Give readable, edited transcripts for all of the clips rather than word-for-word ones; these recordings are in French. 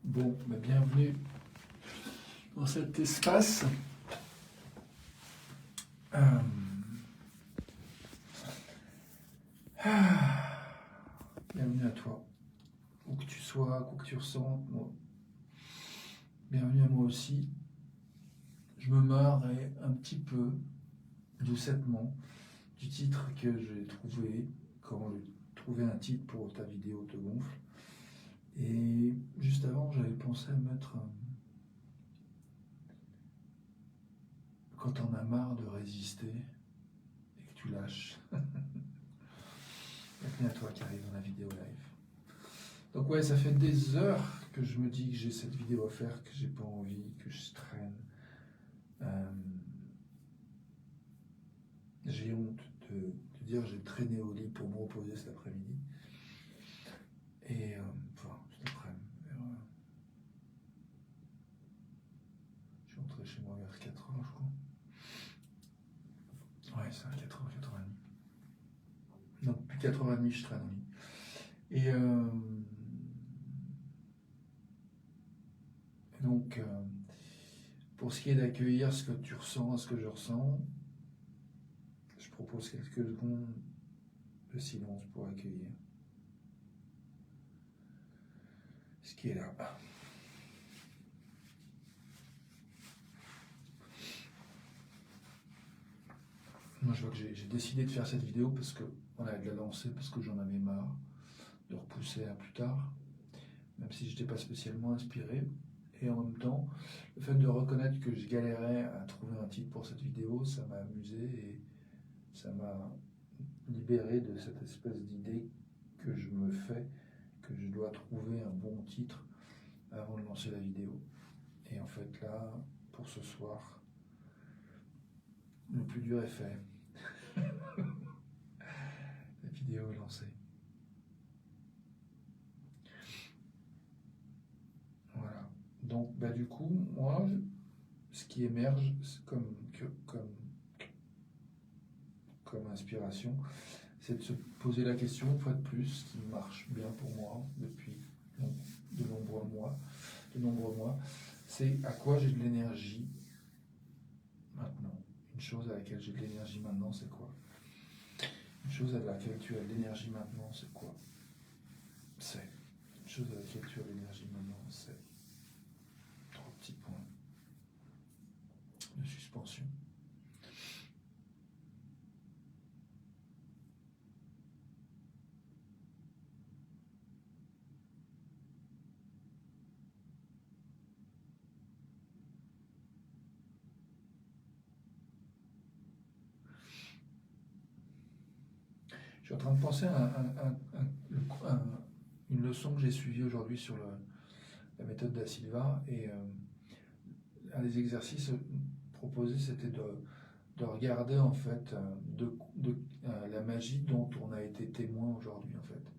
Bon, bienvenue dans cet espace. Euh, Bienvenue à toi, où que tu sois, quoi que tu ressens. Moi. Bienvenue à moi aussi. Je me marrais un petit peu, doucettement, du titre que j'ai trouvé, quand j'ai trouvé un titre pour ta vidéo te gonfle. Et juste avant, j'avais pensé à mettre quand t'en as marre de résister et que tu lâches. Bienvenue à toi qui arrive dans la vidéo live. Donc ouais, ça fait des heures que je me dis que j'ai cette vidéo à faire, que j'ai pas envie, que je traîne. J'ai honte de dire j'ai traîné au lit pour me reposer cet après-midi. Et enfin, cet après-midi. Je suis rentré chez moi vers 4h, je crois. Ouais, c'est à 4h, 4h30. Donc, depuis 4h30, je traîne au lit. Et donc, pour ce qui est d'accueillir ce que tu ressens, ce que je ressens, je propose quelques secondes de silence pour accueillir ce qui est là. Moi, je vois que j'ai décidé de faire cette vidéo parce que, voilà, de la lancer parce que j'en avais marre de repousser à plus tard, même si je n'étais pas spécialement inspiré. Et en même temps, le fait de reconnaître que je galérais à trouver un titre pour cette vidéo, ça m'a amusé et ça m'a libéré de cette espèce d'idée que je me fais, que je dois trouver un bon titre avant de lancer la vidéo. Et en fait là, pour ce soir, le plus dur est fait. La vidéo est lancée. Voilà. Donc du coup, moi, ce qui émerge comme inspiration, c'est de se poser la question, une fois de plus, qui marche bien pour moi depuis de nombreux mois, c'est à quoi j'ai de l'énergie maintenant. Une chose à laquelle j'ai de l'énergie maintenant, c'est quoi? Une chose à laquelle tu as de l'énergie maintenant, c'est quoi? C'est. Une chose à laquelle tu as de l'énergie maintenant, c'est. 3 petits points de suspension. Je suis en train de penser à une leçon que j'ai suivie aujourd'hui sur la méthode Da Silva, et un des exercices proposés, c'était de regarder en fait la magie dont on a été témoin aujourd'hui en fait.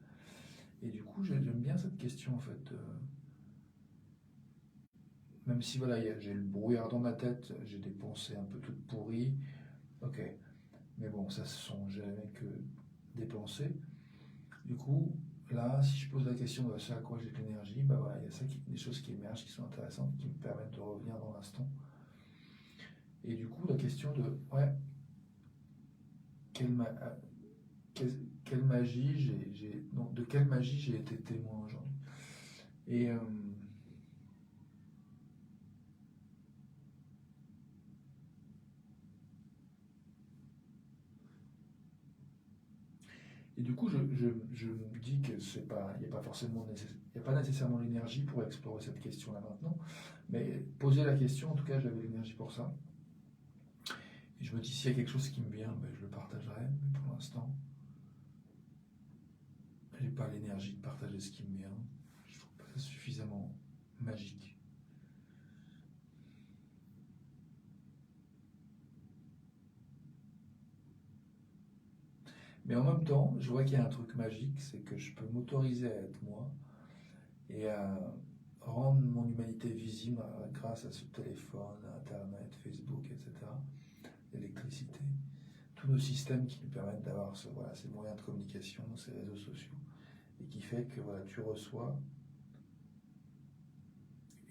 Et du coup, j'aime bien cette question en fait. Même si voilà, j'ai le brouillard dans ma tête, j'ai des pensées un peu toutes pourries, ok. Mais bon, ça ne sont jamais que des pensées. Du coup, là, si je pose la question de ce à quoi j'ai de l'énergie, voilà, il y a des choses qui émergent, qui sont intéressantes, qui me permettent de revenir dans l'instant. Et du coup, la question de, ouais, quelle magie de quelle magie j'ai été témoin aujourd'hui. Et du coup, je me dis que c'est pas, il n'y a pas forcément, il n'y a pas nécessairement l'énergie pour explorer cette question-là maintenant, mais poser la question, en tout cas, j'avais l'énergie pour ça. Et je me dis, s'il y a quelque chose qui me vient, je le partagerai, mais pour l'instant, je n'ai pas l'énergie de partager ce qui me vient. Je trouve pas ça suffisamment magique. Mais en même temps, je vois qu'il y a un truc magique, c'est que je peux m'autoriser à être moi et à rendre mon humanité visible grâce à ce téléphone, à Internet, Facebook, etc., l'électricité, tous nos systèmes qui nous permettent d'avoir ces moyens de communication, ces réseaux sociaux, et qui fait que tu reçois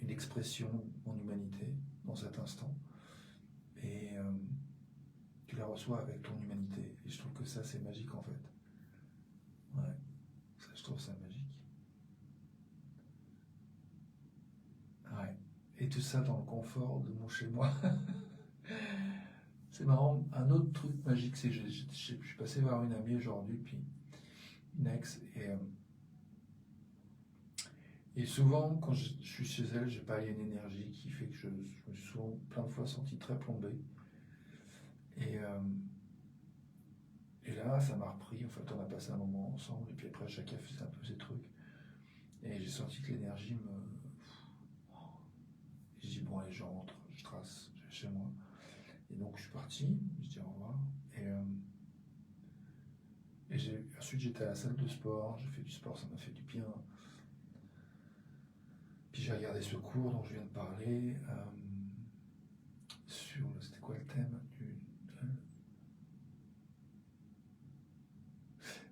une expression de mon humanité dans cet instant. Et tu la reçois avec ton humanité. Et je trouve que ça, c'est magique en fait. Ouais, ça, je trouve ça magique. Ouais. Et tout ça dans le confort de mon chez-moi. C'est marrant. Un autre truc magique, c'est que je suis passé voir une amie aujourd'hui, puis une ex, et souvent, quand je suis chez elle, j'ai pas une énergie qui fait que je me suis souvent plein de fois senti très plombé. Et, euh, et là, ça m'a repris. En fait, on a passé un moment ensemble, et puis après, chacun faisait un peu ses trucs. Et j'ai senti que l'énergie me. Je dis, bon, allez, je rentre, je trace, je vais chez moi. Et donc, je suis parti, je dis au revoir. Ensuite, j'étais à la salle de sport, j'ai fait du sport, ça m'a fait du bien. Puis j'ai regardé ce cours dont je viens de parler, c'était quoi le thème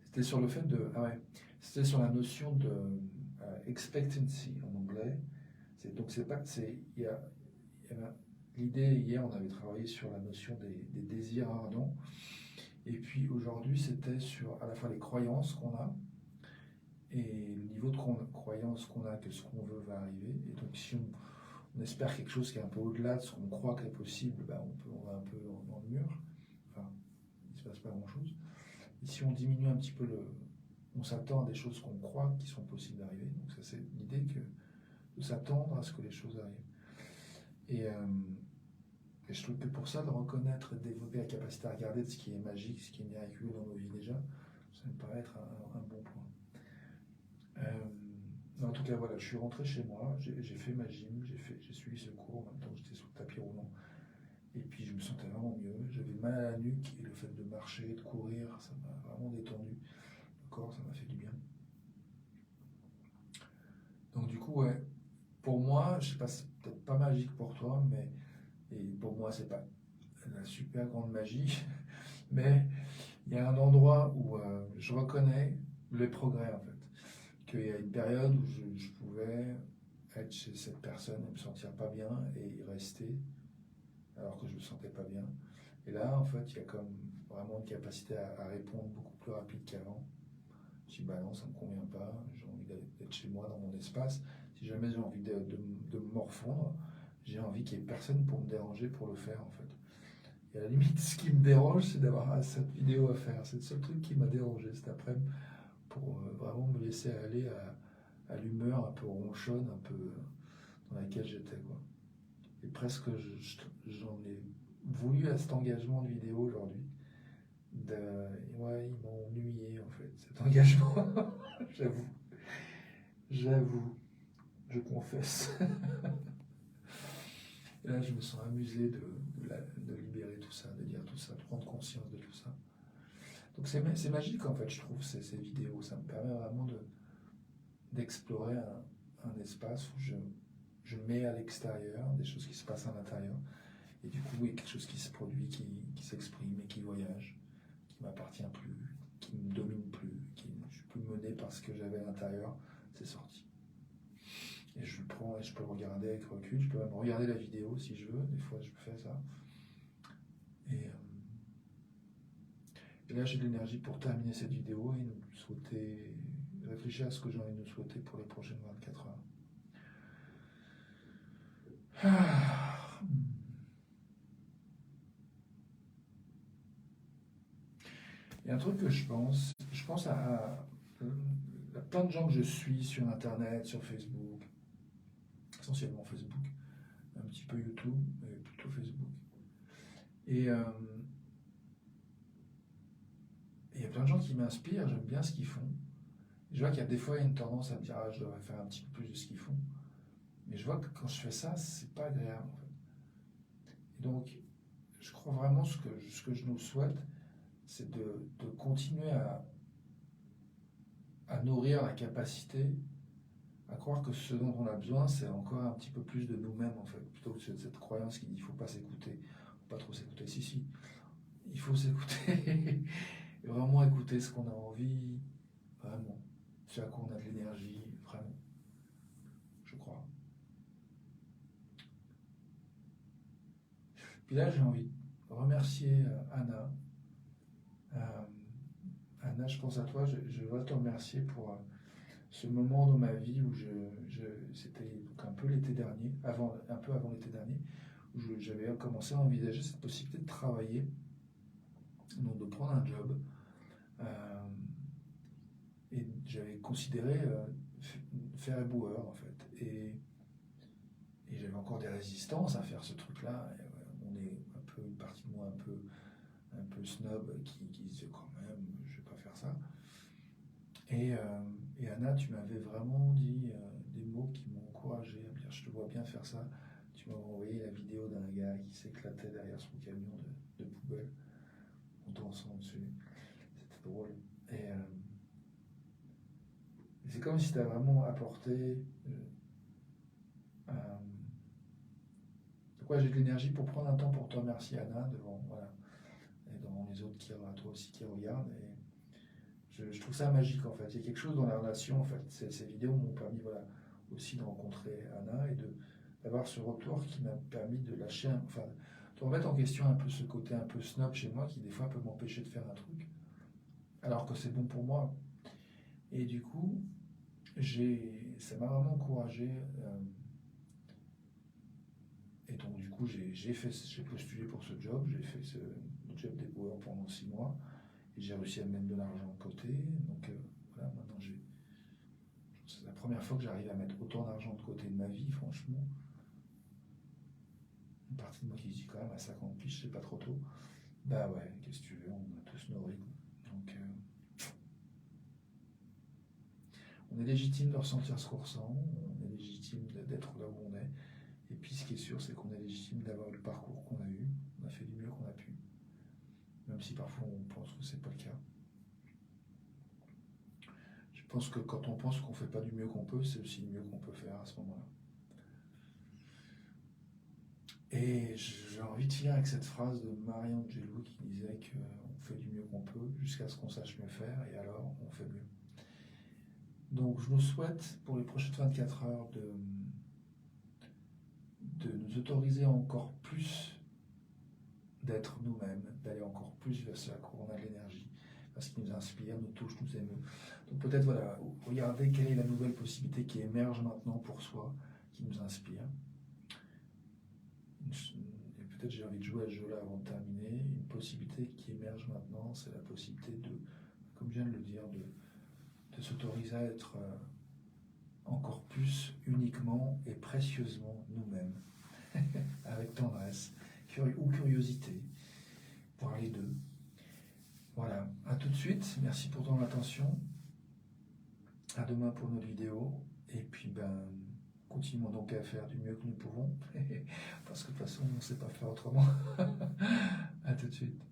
C'était sur le fait de. Ah ouais, c'était sur la notion de expectancy en anglais. Donc, c'est pas. L'idée, hier, on avait travaillé sur la notion des désirs ardents. Et puis aujourd'hui, c'était sur à la fois les croyances qu'on a et le niveau de croyance qu'on a que ce qu'on veut va arriver. Et donc, si on espère quelque chose qui est un peu au-delà de ce qu'on croit qu'est possible, ben on va un peu dans le mur. Enfin, il ne se passe pas grand-chose. Et si on diminue un petit peu on s'attend à des choses qu'on croit qui sont possibles d'arriver. Donc ça, c'est l'idée de s'attendre à ce que les choses arrivent. Et je trouve que pour ça, de reconnaître et de développer la capacité à regarder de ce qui est magique, ce qui est miraculeux dans nos vies déjà, ça me paraît être un bon point. En tout cas, voilà, je suis rentré chez moi, j'ai fait ma gym, j'ai suivi ce cours en même temps que j'étais sous le tapis roulant. Et puis je me sentais vraiment mieux. J'avais mal à la nuque et le fait de marcher, de courir, ça m'a vraiment détendu. Le corps, ça m'a fait du bien. Donc du coup, ouais, pour moi, je sais pas, c'est peut-être pas magique pour toi, mais et pour moi, c'est pas la super grande magie, mais il y a un endroit où je reconnais les progrès en fait. Qu'il y a une période où je pouvais être chez cette personne et me sentir pas bien et y rester alors que je me sentais pas bien. Et là, en fait, il y a comme vraiment une capacité à répondre beaucoup plus rapide qu'avant. Je dis, bah non, ça me convient pas, j'ai envie d'être chez moi dans mon espace. Si jamais j'ai envie de me morfondre, j'ai envie qu'il n'y ait personne pour me déranger pour le faire, en fait. Et à la limite, ce qui me dérange, c'est d'avoir cette vidéo à faire. C'est le seul truc qui m'a dérangé cet après-midi pour vraiment me laisser aller à l'humeur un peu ronchonne, un peu dans laquelle j'étais, quoi. Et presque, j'en ai voulu à cet engagement de vidéo aujourd'hui. Ouais, ils m'ont ennuyé en fait, cet engagement. J'avoue, j'avoue, je confesse. Et là, je me sens amusé de libérer tout ça, de dire tout ça, de prendre conscience de tout ça. Donc c'est magique en fait, je trouve, ces vidéos. Ça me permet vraiment d'explorer un espace où je mets à l'extérieur des choses qui se passent à l'intérieur. Et du coup, il y a quelque chose qui se produit, qui s'exprime et qui voyage, qui ne m'appartient plus, qui ne me domine plus, je ne suis plus mené par ce que j'avais à l'intérieur, c'est sorti. Et je le prends et je peux le regarder avec recul, je peux même regarder la vidéo si je veux, des fois je fais ça. Et là j'ai de l'énergie pour terminer cette vidéo et réfléchir à ce que j'ai envie de nous souhaiter pour les prochaines 24 heures. Il y a un truc que je pense à plein de gens que je suis sur Internet, sur Facebook, essentiellement Facebook, un petit peu YouTube, mais plutôt Facebook. Et il y a plein de gens qui m'inspirent, j'aime bien ce qu'ils font. Je vois qu'il y a des fois une tendance à me dire, je devrais faire un petit peu plus de ce qu'ils font. Mais je vois que quand je fais ça, c'est pas agréable en fait. Et donc, je crois vraiment ce que je nous souhaite, c'est de continuer à nourrir la capacité à croire que ce dont on a besoin, c'est encore un petit peu plus de nous-mêmes, en fait, plutôt que cette croyance qui dit qu'il ne faut pas s'écouter, faut pas trop s'écouter. Si, il faut s'écouter, et vraiment écouter ce qu'on a envie, vraiment, ce à quoi on a de l'énergie, vraiment, je crois. Puis là, j'ai envie de remercier Anna. Anna, je pense à toi, je dois te remercier pour ce moment dans ma vie où c'était un peu l'été dernier, un peu avant l'été dernier, où j'avais commencé à envisager cette possibilité de travailler, donc de prendre un job. Et j'avais considéré faire éboueur en fait. Et j'avais encore des résistances à faire ce truc-là. On est un peu, une partie de moi un peu snob qui se dit quand même, je vais pas faire ça. Et Anna, tu m'avais vraiment dit des mots qui m'ont encouragé à me dire je te vois bien faire ça. Tu m'as envoyé la vidéo d'un gars qui s'éclatait derrière son camion de poubelle en dansant dessus. C'était drôle. Et c'est comme si tu as vraiment apporté. Donc ouais, j'ai de l'énergie pour prendre un temps pour te remercier, Anna, devant, voilà, et devant les autres toi aussi qui regardent. Et je trouve ça magique en fait. Il y a quelque chose dans la relation en fait. Ces vidéos m'ont permis voilà, aussi de rencontrer Anna et d'avoir ce retour qui m'a permis de lâcher, enfin, de remettre en question un peu ce côté un peu snob chez moi qui des fois peut m'empêcher de faire un truc, alors que c'est bon pour moi. Et du coup, ça m'a vraiment encouragé. Et donc du coup, j'ai postulé pour ce job, j'ai fait le job d'éboueur pendant 6 mois, et j'ai réussi à mettre de l'argent de côté. Donc voilà, maintenant c'est la première fois que j'arrive à mettre autant d'argent de côté de ma vie, franchement. Une partie de moi qui se dit quand même à 50 piges, c'est pas trop tôt. Bah ouais, qu'est-ce que tu veux, on a tous nos rythmes. Donc on est légitime de ressentir ce qu'on ressent, on est légitime d'être là où on est. Et puis ce qui est sûr, c'est qu'on est légitime d'avoir eu le parcours qu'on a eu, on a fait du mieux qu'on a pu. Même si parfois on pense que c'est pas le cas. Je pense que quand on pense qu'on fait pas du mieux qu'on peut, c'est aussi le mieux qu'on peut faire à ce moment-là. Et j'ai envie de finir avec cette phrase de Marie Angelou qui disait qu'on fait du mieux qu'on peut jusqu'à ce qu'on sache mieux faire et alors on fait mieux. Donc je nous souhaite pour les prochaines 24 heures de nous autoriser encore plus d'être nous-mêmes, d'aller encore plus vers ce à quoi on a de l'énergie, parce qu'il nous inspire, nous touche, nous émeut. Donc peut-être voilà, regardez quelle est la nouvelle possibilité qui émerge maintenant pour soi, qui nous inspire. Et peut-être j'ai envie de jouer à ce jeu-là avant de terminer. Une possibilité qui émerge maintenant, c'est la possibilité de, comme je viens de le dire, de s'autoriser à être encore plus uniquement et précieusement nous-mêmes, avec tendresse ou curiosité, voire les deux. Voilà, à tout de suite, merci pour ton attention, à demain pour notre vidéo, et puis continuons donc à faire du mieux que nous pouvons, parce que de toute façon on ne sait pas faire autrement. À tout de suite.